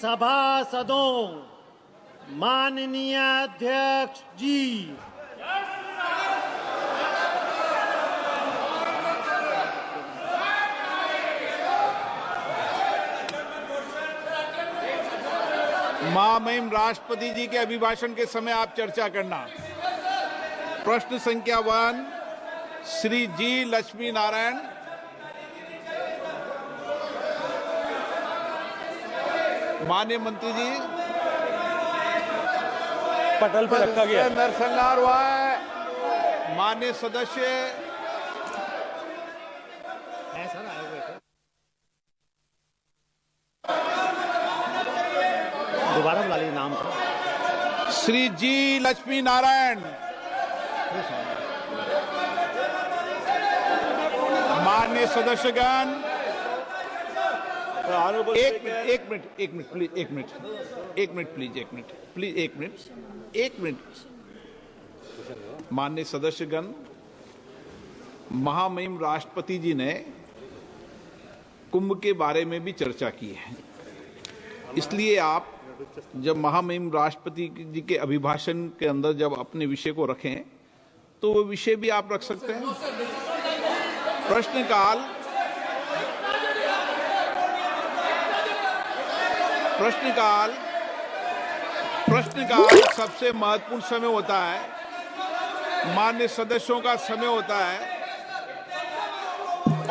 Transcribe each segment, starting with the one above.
सभासदों, माननीय अध्यक्ष जी, महामहिम राष्ट्रपति जी के अभिभाषण के समय आप चर्चा करना। प्रश्न संख्या 1 श्री जी लक्ष्मी नारायण। माननीय मंत्री जी, पटल पे रखा गया नरसंहार हुआ है। माननीय सदस्य दोबारा बुला लीजिए नाम था। श्री जी लक्ष्मी नारायण। माननीय सदस्यगण, एक मिनट। माननीय सदस्यगण, महामहिम राष्ट्रपति जी ने कुंभ के बारे में भी चर्चा की है, इसलिए आप जब महामहिम राष्ट्रपति जी के अभिभाषण के अंदर जब अपने विषय को रखें तो वो विषय भी आप रख सकते हैं। प्रश्नकाल सबसे महत्वपूर्ण समय होता है, माननीय सदस्यों का समय होता है,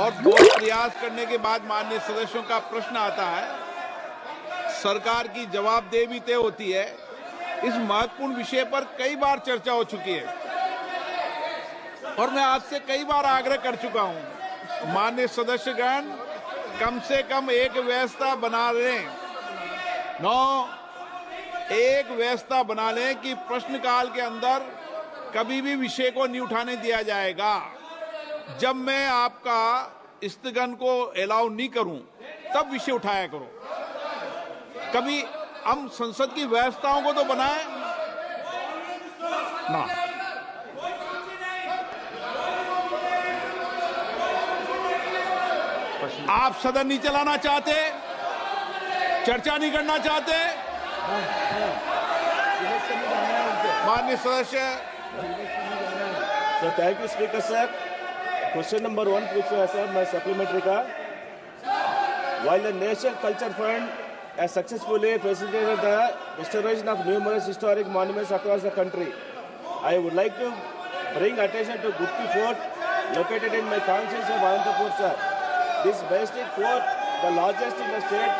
और बहुत प्रयास करने के बाद माननीय सदस्यों का प्रश्न आता है, सरकार की जवाबदेही तय होती है। इस महत्वपूर्ण विषय पर कई बार चर्चा हो चुकी है और मैं आज से कई बार आग्रह कर चुका हूं, माननीय सदस्यगण कम से कम एक व्यवस्था बना लें, एक व्यवस्था बना लें कि प्रश्नकाल के अंदर कभी भी विषय को नहीं उठाने दिया जाएगा। जब मैं आपका स्थगन को अलाउ नहीं करूं तब विषय उठाया करो। कभी हम संसद की व्यवस्थाओं को तो बनाएं ना। आप सदन नहीं चलाना चाहते, चर्चा नहीं करना चाहते। माननीय सदस्य। Sir, thank you speaker sir. Question number 1 पूछा है सर, मैं सप्लीमेंट्री का। While the National Culture Fund has successfully facilitated the restoration of numerous historic monuments across the country, I would like to bring attention to Gupti Fort, located in my constituency of Anantapur, sir. This majestic fort, the largest in the state,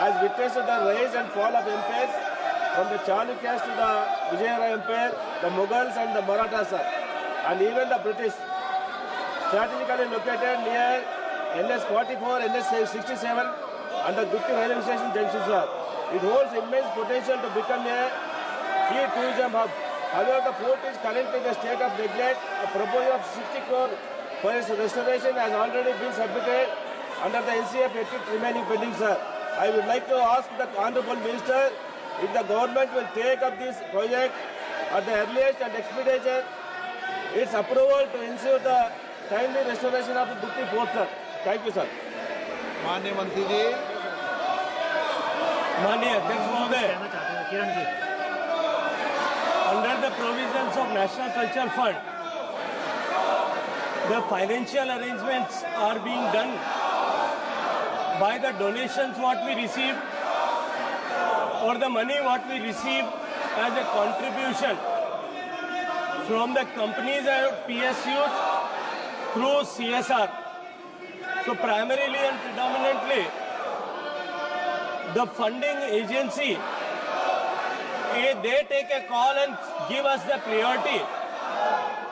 has witnessed the rise and fall of empires from the Chalukyas to the Vijayanagar Empire, the Mughals and the Marathas, sir, and even the British. Strategically located near NS 44, NS 67 and the Gupti railway station junction, sir. It holds immense potential to become a key tourism hub. However, the fort is currently in a state of neglect. A proposal of 60 crore for its restoration has already been submitted under the NCF ethics remaining pending, sir. I would like to ask the Honorable Minister if the government will take up this project at the earliest and expedite its approval to ensure the timely restoration of the Gupti Fort, sir. Thank you, sir. माननीय मंत्री जी। माननीय अध्यक्ष महोदय, under the provisions of National Culture Fund, the financial arrangements are being done by the donations what we receive or the money what we receive as a contribution from the companies and PSUs through CSR. So primarily and predominantly, the funding agency, they take a call and give us the priority.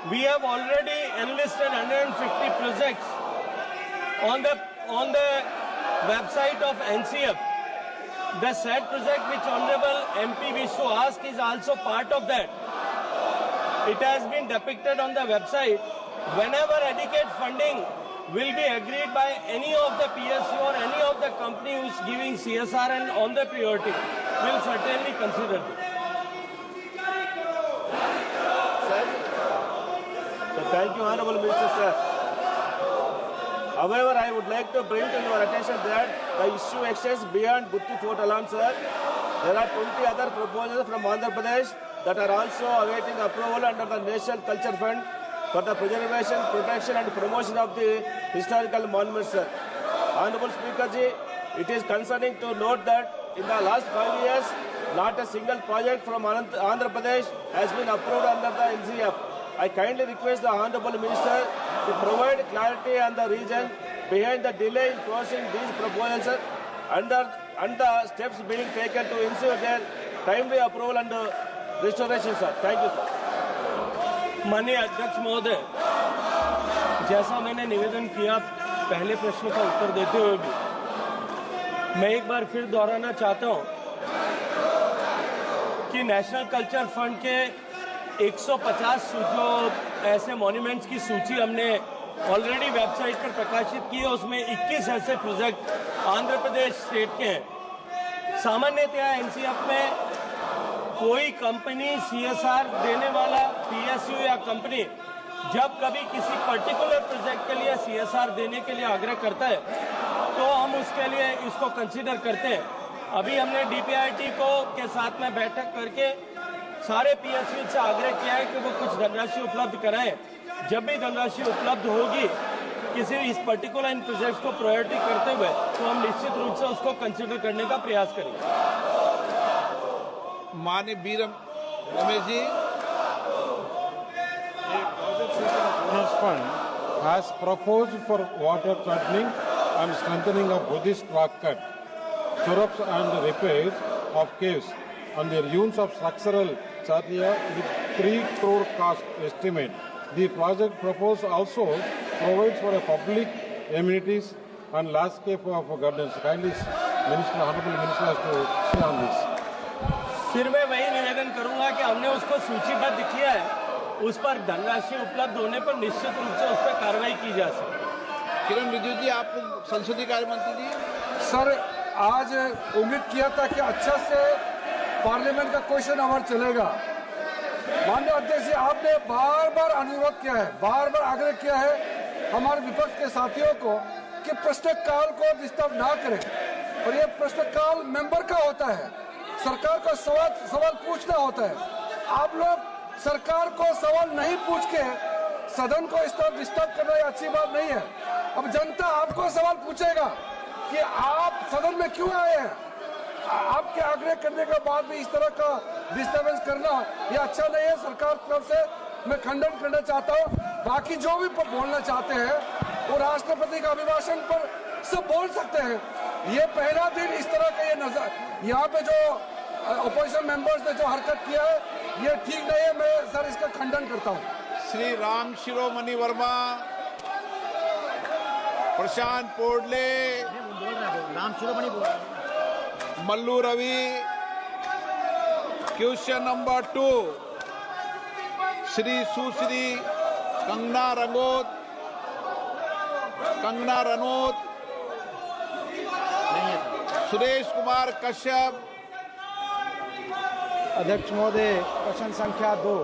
We have already enlisted 150 projects on the website of NCF. The said project which Honorable MP wished to ask is also part of that. It has been depicted on the website. Whenever adequate funding will be agreed by any of the PSU or any of the company who is giving CSR and on the priority, will certainly consider this. Sir, so thank you, Honorable Minister, sir. However, I would like to bring to your attention that the issue extends beyond Gutti Fort alone, sir. There are 20 other proposals from Andhra Pradesh that are also awaiting approval under the National Culture Fund for the preservation, protection and promotion of the historical monuments, sir. Honorable Speaker ji, it is concerning to note that in the last 5 years, not a single project from Andhra Pradesh has been approved under the NCF. I kindly request the Honorable Minister to provide clarity on the reason behind the delay in closing these proposals and the steps being taken to ensure their timely approval and restoration, sir. Thank you, sir. माननीय अध्यक्ष महोदय, जैसा मैंने निवेदन किया पहले प्रश्न का उत्तर देते हुए भी, मैं एक बार फिर दोहराना चाहता हूं कि नेशनल कल्चर फंड के 150 जो ऐसे मॉन्यूमेंट्स की सूची हमने ऑलरेडी वेबसाइट पर प्रकाशित की है, उसमें 21 ऐसे प्रोजेक्ट आंध्र प्रदेश स्टेट के हैं। सामान्यतया एनसीएफ में कोई कंपनी सीएसआर देने वाला पीएसयू या कंपनी जब कभी किसी पर्टिकुलर प्रोजेक्ट के लिए सीएसआर देने के लिए आग्रह करता है तो हम उसके लिए इसको कंसीडर करते हैं। अभी हमने डीपीआईटी को के साथ में बैठक करके सारे पीएसयू से आग्रह किया है कि वो कुछ धनराशि उपलब्ध कराएं। जब भी धनराशि उपलब्ध होगी किसी इस पर्टिकुलर इन प्रोजेक्ट्स को प्रायोरिटी करते हुए तो हम निश्चित रूप से उसको कंसीडर करने का प्रयास करेंगे। माननीय Veeram Ramesh ji, Fund has proposed for water threatening and strengthening of Buddhist rock cut, stirrups and repairs of caves and their use of structural charya with 3 crore cost estimate. The project proposed also provides for a public amenities and landscape of gardens. Kindly, Minister, Honorable Minister has to say on this. फिर मैं वही निवेदन करूंगा कि हमने उसको सूचीबद्ध किया है, उस पर धनराशि उपलब्ध होने पर निश्चित रूप से उस पर कार्रवाई की जा सकती है। किरण रिजिजू जी, आप संसदीय कार्य मंत्री जी। सर, आज उम्मीद किया था कि अच्छा से पार्लियामेंट का क्वेश्चन आवर चलेगा। माननीय अध्यक्ष जी, आपने बार बार अनुरोध किया है, बार बार आग्रह किया है हमारे विपक्ष के साथियों को कि प्रश्नकाल को डिस्टर्ब ना करें, और ये प्रश्नकाल मेंबर का होता है, सरकार को सवाल पूछना होता है। आप लोग सरकार को सवाल नहीं पूछ के सदन को इस तरह डिस्टर्ब करना ये अच्छी बात नहीं है। अब जनता आपको सवाल पूछेगा कि आप सदन में क्यों आए हैं। आपके आग्रह करने के बाद भी इस तरह का डिस्टर्बेंस करना ये अच्छा नहीं है। सरकार की तरफ से मैं खंडन करना चाहता हूँ। बाकी जो भी बोलना चाहते हैं वो राष्ट्रपति का अभिभाषण पर सब बोल सकते हैं। ये पहला दिन इस तरह का ये नजर यहाँ पे जो अपोजिशन मेंबर्स ने जो हरकत किया है ये ठीक नहीं है। मैं सर इसका खंडन करता हूँ। श्री राम शिरोमणि वर्मा, प्रशांत पोडले, राम शिरोमणि बोल रहा है। मल्लू रवि। क्वेश्चन नंबर 2, श्री सुश्री कंगना रनौत, सुरेश कुमार कश्यप। अध्यक्ष महोदय, प्रश्न संख्या 2